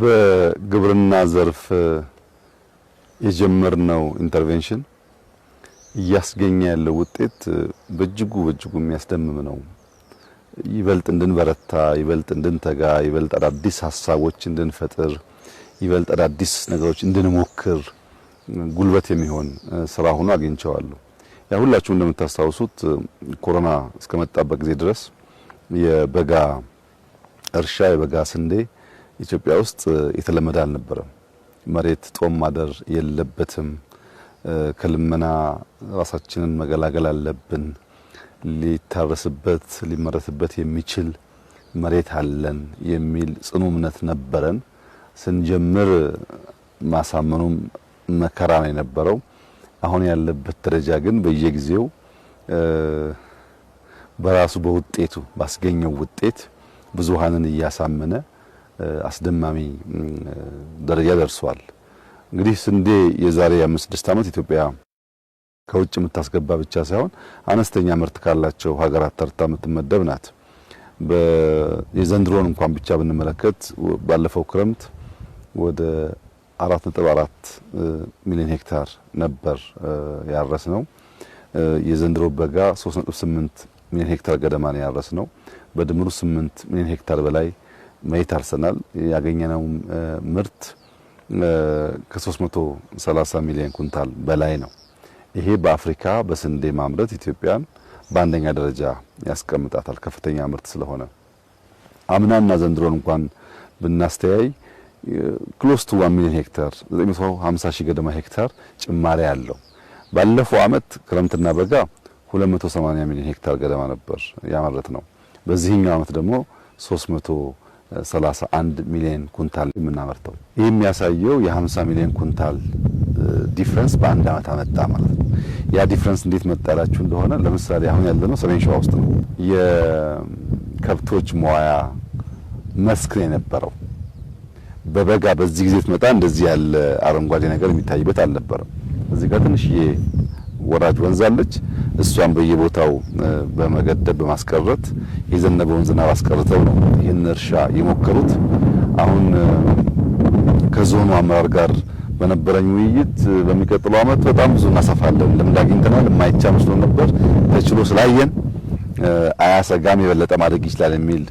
በግብርና ዘርፍ የጀመርነው ኢንተርቬንሽን እያስገኘ ያለው ውጤት በእጅጉ የሚያስደምም ነው። ይበልጥ እንድንበረታ፣ ይበልጥ እንድንተጋ፣ ይበልጥ አዳዲስ ሐሳቦች እንድንፈጥር፣ ይበልጥ አዳዲስ ነገሮች እንድንሞክር ጉልበት የሚሆን ስራ ሆኖ አግኝቼዋለሁ። ያ ሁላችሁ እንደምታስታውሱት ኮሮና እስከመጣበት ጊዜ ድረስ የበጋ እርሻ የበጋ ስንዴ ኢትዮጵያ ውስጥ የተለመደ አልነበረም። መሬት ጦም ማደር የለበትም። ከልመና ራሳችንን መገላገል አለብን። ሊታረስበት ሊመረትበት የሚችል መሬት አለን የሚል ጽኑ እምነት ነበረን። ስንጀምር ማሳመኑም መከራ ነው የነበረው። አሁን ያለበት ደረጃ ግን በየጊዜው በራሱ በውጤቱ ባስገኘው ውጤት ብዙሃንን እያሳመነ አስደማሚ ደረጃ ደርሷል። እንግዲህ ስንዴ የዛሬ 5-6 ዓመት ኢትዮጵያ ከውጭ የምታስገባ ብቻ ሳይሆን አነስተኛ ምርት ካላቸው ሀገራት ተርታ የምትመደብ ናት። የዘንድሮን እንኳን ብቻ ብንመለከት ባለፈው ክረምት ወደ 4.4 ሚሊዮን ሄክታር ነበር ያረስነው። የዘንድሮ በጋ 3.8 ሚሊዮን ሄክታር ገደማ ነው ያረስነው። በድምሩ 8 ሚሊዮን ሄክታር በላይ መሬት አርሰናል። ያገኘነው ምርት ከ330 ሚሊዮን ኩንታል በላይ ነው። ይሄ በአፍሪካ በስንዴ ማምረት ኢትዮጵያን በአንደኛ ደረጃ ያስቀምጣታል፣ ከፍተኛ ምርት ስለሆነ። አምናና ዘንድሮን እንኳን ብናስተያይ ክሎስ ቱ 1 ሚሊዮን ሄክታር 950 ሺህ ገደማ ሄክታር ጭማሪ አለው። ባለፈው አመት ክረምትና በጋ 280 ሚሊዮን ሄክታር ገደማ ነበር ያመረት ነው። በዚህኛው አመት ደግሞ 331 ሚሊዮን ኩንታል የምናመርተው። ይህ የሚያሳየው የ50 ሚሊዮን ኩንታል ዲፍረንስ በአንድ አመት አመጣ ማለት ነው። ያ ዲፍረንስ እንዴት መጣላችሁ እንደሆነ ለምሳሌ አሁን ያለነው ሰሜን ሸዋ ውስጥ ነው። የከብቶች መዋያ መስክ የነበረው በበጋ በዚህ ጊዜ ትመጣ እንደዚህ ያለ አረንጓዴ ነገር የሚታይበት አልነበረም። እዚህ ጋር ትንሽዬ ወራጅ ወንዝ አለች። እሷን በየቦታው በመገደብ በማስቀረት የዘነበውን ዝናብ አስቀርተው ነው ይህን እርሻ የሞከሩት። አሁን ከዞኑ አመራር ጋር በነበረኝ ውይይት በሚቀጥለው አመት በጣም ብዙ እናሰፋለን ልምድ አግኝተናል። የማይቻ መስሎ ነበር፣ ተችሎ ስላየን አያሰጋም፣ የበለጠ ማድረግ ይችላል የሚል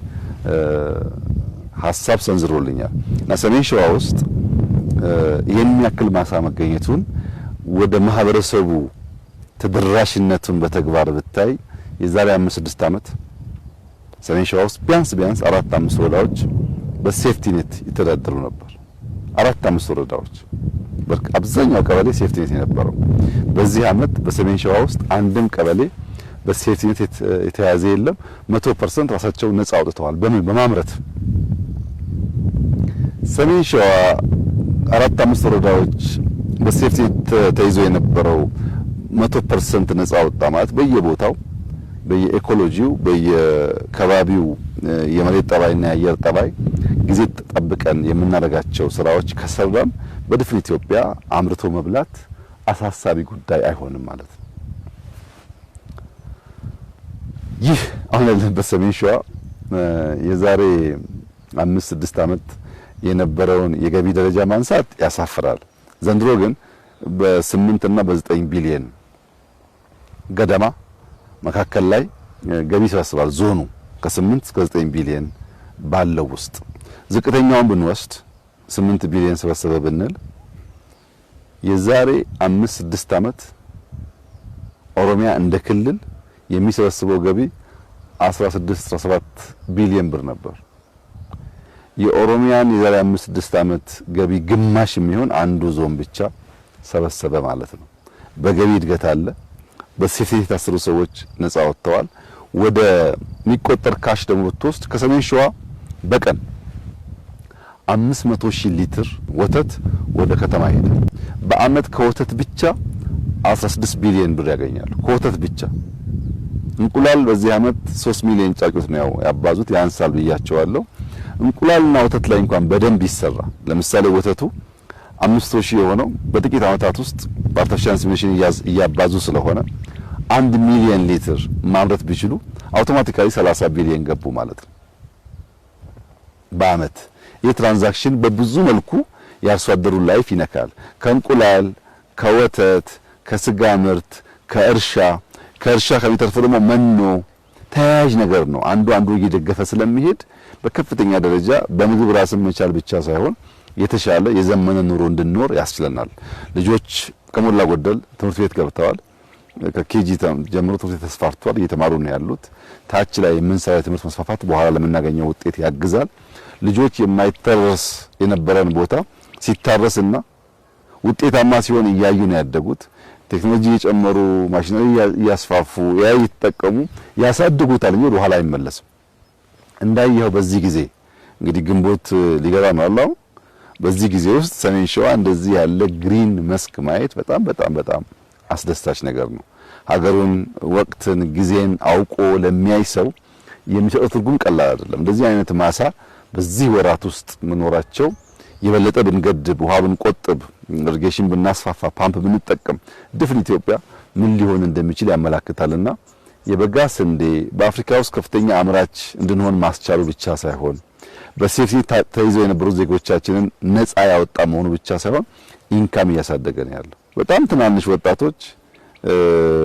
ሐሳብ ሰንዝሮልኛል እና ሰሜን ሸዋ ውስጥ ይህን ያክል ማሳ መገኘቱን ወደ ማህበረሰቡ ተደራሽነቱን በተግባር ብታይ የዛሬ 5-6 ዓመት ሰሜን ሸዋ ውስጥ ቢያንስ 4-5 ወረዳዎች በሴፍቲ ኔት ይተዳደሩ ነበር። 4-5 ወረዳዎች አብዛኛው ቀበሌ ሴፍቲ ኔት የነበረው። በዚህ አመት በሰሜን ሸዋ ውስጥ አንድም ቀበሌ በሴፍቲ ኔት የተያዘ የለም። 100% ራሳቸውን ነፃ አውጥተዋል። በማምረት ሰሜን ሸዋ 4-5 ወረዳዎች በሴፍቲ ኔት ተይዞ የነበረው 100% ነፃ አወጣ ማለት በየቦታው በየኢኮሎጂው በየከባቢው የመሬት ጠባይና የአየር ጠባይ ጊዜ ተጠብቀን የምናደርጋቸው ስራዎች ከሰራን በድፍን ኢትዮጵያ አምርቶ መብላት አሳሳቢ ጉዳይ አይሆንም ማለት ነው። ይህ አሁን ያለንበት ሰሜን ሸዋ የዛሬ 5-6 ዓመት የነበረውን የገቢ ደረጃ ማንሳት ያሳፍራል። ዘንድሮ ግን በ8 እና በ9 ቢሊዮን ገደማ መካከል ላይ ገቢ ይሰበስባል ዞኑ ከ8 እስከ 9 ቢሊዮን ባለው ውስጥ። ዝቅተኛውን ብንወስድ 8 ቢሊዮን ሰበሰበ ብንል የዛሬ 5-6 ዓመት ኦሮሚያ እንደ ክልል የሚሰበስበው ገቢ 16-17 ቢሊዮን ብር ነበር። የኦሮሚያን የዛሬ 5-6 ዓመት ገቢ ግማሽ የሚሆን አንዱ ዞን ብቻ ሰበሰበ ማለት ነው። በገቢ እድገት አለ። በሴፍቲ የታሰሩ ሰዎች ነፃ ወጥተዋል። ወደ የሚቆጠር ካሽ ደግሞ ብትወስድ ከሰሜን ሸዋ በቀን 500,000 ሊትር ወተት ወደ ከተማ ሄደ። በአመት ከወተት ብቻ 16 ቢሊዮን ብር ያገኛሉ። ከወተት ብቻ። እንቁላል በዚህ አመት 3 ሚሊዮን ጫጩት ነው ያባዙት። ያንሳል ብያቸዋለሁ። እንቁላልና ወተት ላይ እንኳን በደንብ ይሰራ። ለምሳሌ ወተቱ 500,000 የሆነው በጥቂት አመታት ውስጥ በአርቲፊሻል ኢንሴሚኔሽን እያባዙ ስለሆነ 1 ሚሊዮን ሊትር ማምረት ቢችሉ አውቶማቲካሊ 30 ቢሊዮን ገቡ ማለት ነው በአመት። የትራንዛክሽን በብዙ መልኩ የአርሶ አደሩ ላይፍ ይነካል። ከእንቁላል፣ ከወተት፣ ከስጋ ምርት፣ ከእርሻ ከሚተርፈው ደግሞ መኖ ተያያዥ ነገር ነው። አንዱ እየደገፈ ስለሚሄድ በከፍተኛ ደረጃ በምግብ ራስን መቻል ብቻ ሳይሆን የተሻለ የዘመነ ኑሮ እንድንኖር ያስችለናል። ልጆች ከሞላ ጎደል ትምህርት ቤት ገብተዋል። ከኬጂ ጀምሮ ትምህርት ቤት ተስፋፍቷል፣ እየተማሩ ነው ያሉት። ታች ላይ የምንሰራው የትምህርት መስፋፋት በኋላ ለምናገኘው ውጤት ያግዛል። ልጆች የማይተረስ የነበረን ቦታ ሲታረስና ውጤታማ ሲሆን እያዩ ነው ያደጉት። ቴክኖሎጂ እየጨመሩ ማሽነሪ እያስፋፉ እየተጠቀሙ ያሳድጉታል እንጂ ወደ ኋላ አይመለስም። እንዳየው በዚህ ጊዜ እንግዲህ ግንቦት ሊገባ ነው አላው። በዚህ ጊዜ ውስጥ ሰሜን ሸዋ እንደዚህ ያለ ግሪን መስክ ማየት በጣም አስደሳች ነገር ነው። ሀገሩን፣ ወቅትን፣ ጊዜን አውቆ ለሚያይ ሰው የሚሰጠው ትርጉም ቀላል አይደለም። እንደዚህ አይነት ማሳ በዚህ ወራት ውስጥ መኖራቸው የበለጠ ብንገድብ፣ ውሃ ብንቆጥብ፣ ኢሪጌሽን ብናስፋፋ፣ ፓምፕ ብንጠቀም ድፍን ኢትዮጵያ ምን ሊሆን እንደሚችል ያመላክታልና የበጋ ስንዴ በአፍሪካ ውስጥ ከፍተኛ አምራች እንድንሆን ማስቻሉ ብቻ ሳይሆን በሴፍቲ ተይዘው የነበሩ ዜጎቻችንን ነፃ ያወጣ መሆኑ ብቻ ሳይሆን ኢንካም እያሳደገ ነው ያለው። በጣም ትናንሽ ወጣቶች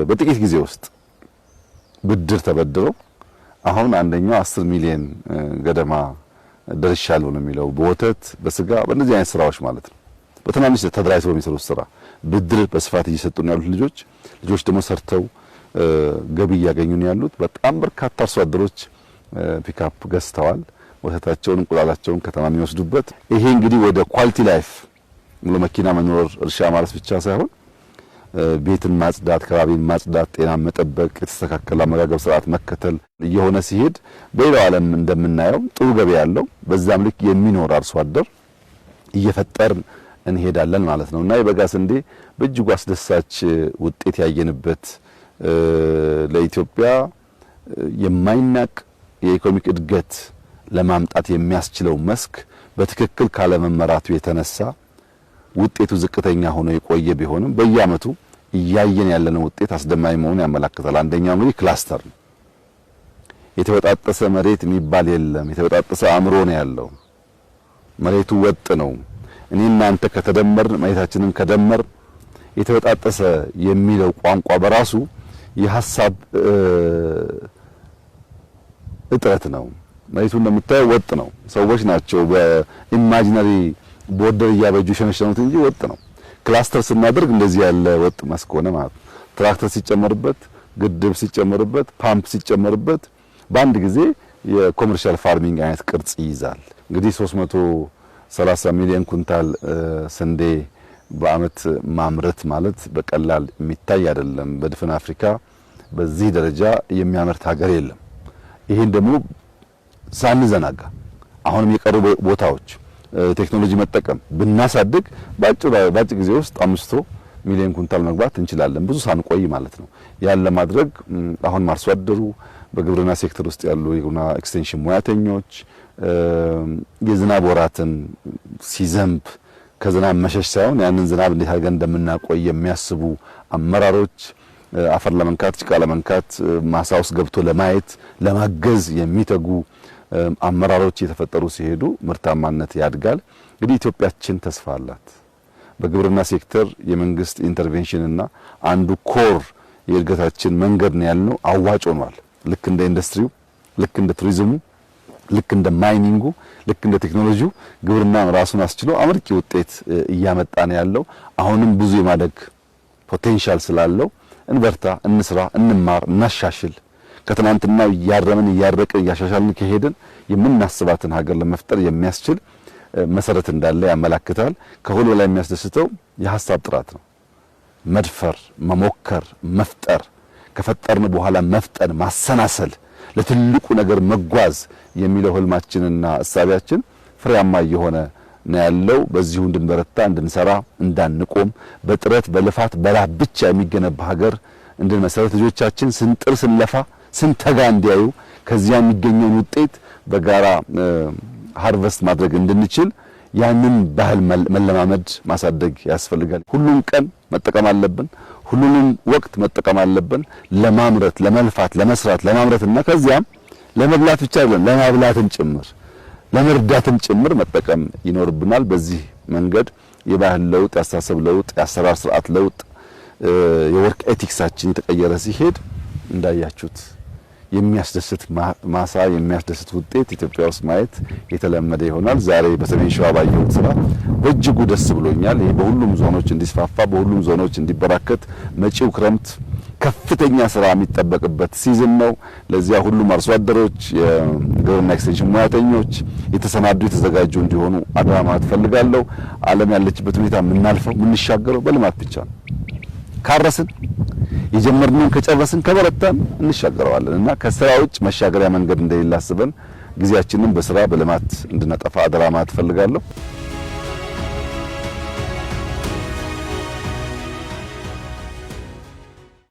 በጥቂት ጊዜ ውስጥ ብድር ተበድረው አሁን አንደኛው 10 ሚሊዮን ገደማ ደርሻለሁ ነው የሚለው በወተት በስጋ በእነዚህ አይነት ስራዎች ማለት ነው። በትናንሽ ተደራጅተው የሚሰሩት ስራ ብድር በስፋት እየሰጡ ነው ያሉት ልጆች ደግሞ ሰርተው ገቢ እያገኙ ነው ያሉት። በጣም በርካታ አርሶ አደሮች ፒክአፕ ገዝተዋል። ወተታቸውን እንቁላላቸውን ከተማ የሚወስዱበት ይሄ እንግዲህ ወደ ኳሊቲ ላይፍ ሙሉ መኪና መኖር እርሻ ማለት ብቻ ሳይሆን ቤትን ማጽዳት፣ ከባቢን ማጽዳት፣ ጤናን መጠበቅ፣ የተስተካከለ አመጋገብ ስርዓት መከተል እየሆነ ሲሄድ በሌላው ዓለም እንደምናየው ጥሩ ገበያ ያለው በዛም ልክ የሚኖር አርሶ አደር እየፈጠርን እንሄዳለን ማለት ነውና የበጋ ስንዴ በእጅጉ አስደሳች ውጤት ያየንበት ለኢትዮጵያ የማይናቅ የኢኮኖሚክ እድገት ለማምጣት የሚያስችለው መስክ በትክክል ካለመመራቱ የተነሳ ውጤቱ ዝቅተኛ ሆኖ የቆየ ቢሆንም በየአመቱ እያየን ያለነው ውጤት አስደማሚ መሆኑን ያመለክታል። አንደኛው እንግዲህ ክላስተር ነው። የተበጣጠሰ መሬት የሚባል የለም። የተበጣጠሰ አእምሮ ነው ያለው። መሬቱ ወጥ ነው። እኔና አንተ ከተደመርን መሬታችንን ከደመር የተበጣጠሰ የሚለው ቋንቋ በራሱ የሐሳብ እጥረት ነው። መሬቱ እንደምታየው ወጥ ነው። ሰዎች ናቸው በኢማጂነሪ ቦርደር እያበጁ ሸነሸኑት እንጂ ወጥ ነው። ክላስተር ስናደርግ እንደዚህ ያለ ወጥ መስክ ሆነ ማለት ነው። ትራክተር ሲጨመርበት፣ ግድብ ሲጨመርበት፣ ፓምፕ ሲጨመርበት በአንድ ጊዜ የኮመርሻል ፋርሚንግ አይነት ቅርጽ ይይዛል። እንግዲህ 330 ሚሊዮን ኩንታል ስንዴ በአመት ማምረት ማለት በቀላል የሚታይ አይደለም። በድፍን አፍሪካ በዚህ ደረጃ የሚያመርት ሀገር የለም። ይሄን ደግሞ ሳንዘናጋ አሁንም የቀሩ ቦታዎች ቴክኖሎጂ መጠቀም ብናሳድግ ባጭር ጊዜ ውስጥ 500 ሚሊዮን ኩንታል መግባት እንችላለን፣ ብዙ ሳንቆይ ማለት ነው። ያን ለማድረግ አሁን አርሶ አደሩ በግብርና ሴክተር ውስጥ ያሉ የግብርና ኤክስቴንሽን ሙያተኞች የዝናብ ወራትን ሲዘንብ ከዝናብ መሸሽ ሳይሆን ያንን ዝናብ እንዴት አድርገን እንደምናቆይ የሚያስቡ አመራሮች፣ አፈር ለመንካት ጭቃ ለመንካት ማሳ ውስጥ ገብቶ ለማየት ለማገዝ የሚተጉ አመራሮች የተፈጠሩ ሲሄዱ ምርታማነት ያድጋል። እንግዲህ ኢትዮጵያችን ተስፋ አላት። በግብርና ሴክተር የመንግስት ኢንተርቬንሽንና አንዱ ኮር የእድገታችን መንገድ ነው ያልነው አዋጭ ሆኗል። ልክ እንደ ኢንዱስትሪው፣ ልክ እንደ ቱሪዝሙ፣ ልክ እንደ ማይኒንጉ፣ ልክ እንደ ቴክኖሎጂው ግብርና ራሱን አስችሎ አመርቂ ውጤት እያመጣ ነው ያለው። አሁንም ብዙ የማደግ ፖቴንሻል ስላለው እንበርታ፣ እንስራ፣ እንማር፣ እናሻሽል። ከትናንትና ያረምን እያረቅን እያሻሻልን ከሄድን የምናስባትን ሀገር ለመፍጠር የሚያስችል መሰረት እንዳለ ያመላክታል። ከሁሉ ላይ የሚያስደስተው የሐሳብ ጥራት ነው። መድፈር፣ መሞከር፣ መፍጠር፣ ከፈጠርን በኋላ መፍጠን፣ ማሰናሰል፣ ለትልቁ ነገር መጓዝ የሚለው ህልማችንና እሳቢያችን ፍሬያማ እየሆነ ነው ያለው። በዚሁ እንድንበረታ፣ እንድንሰራ፣ እንዳንቆም በጥረት በልፋት በላብ ብቻ የሚገነባ ሀገር እንድንመሰረት ልጆቻችን ስንጥር ስንለፋ ስንተጋ እንዲያዩ ከዚያ የሚገኘውን ውጤት በጋራ ሃርቨስት ማድረግ እንድንችል ያንን ባህል መለማመድ ማሳደግ ያስፈልጋል። ሁሉን ቀን መጠቀም አለብን። ሁሉንም ወቅት መጠቀም አለብን። ለማምረት፣ ለመልፋት፣ ለመስራት፣ ለማምረትና ከዚያም ለመብላት ብቻ አይደለም ለማብላትም ጭምር ለመርዳትም ጭምር መጠቀም ይኖርብናል። በዚህ መንገድ የባህል ለውጥ፣ የአስተሳሰብ ለውጥ፣ የአሰራር ስርዓት ለውጥ፣ የወርክ ኤቲክሳችን የተቀየረ ሲሄድ እንዳያችሁት የሚያስደስት ማሳ የሚያስደስት ውጤት ኢትዮጵያ ውስጥ ማየት የተለመደ ይሆናል። ዛሬ በሰሜን ሸዋ ባየሁት ስራ በእጅጉ ደስ ብሎኛል። ይሄ በሁሉም ዞኖች እንዲስፋፋ በሁሉም ዞኖች እንዲበራከት መጪው ክረምት ከፍተኛ ስራ የሚጠበቅበት ሲዝን ነው። ለዚያ ሁሉም አርሶ አደሮች፣ የግብርና ኤክስቴንሽን ሙያተኞች የተሰናዱ የተዘጋጁ እንዲሆኑ አደራ ማለት ፈልጋለሁ። ዓለም ያለችበት ሁኔታ የምናልፈው የምንሻገረው በልማት ብቻ ነው። ካረስን የጀመርነውን ከጨረስን ከበረታን እንሻገረዋለን እና ከስራ ውጭ መሻገሪያ መንገድ እንደሌለ አስበን ጊዜያችንን በስራ በልማት እንድናጠፋ አደራ ማለት ፈልጋለሁ።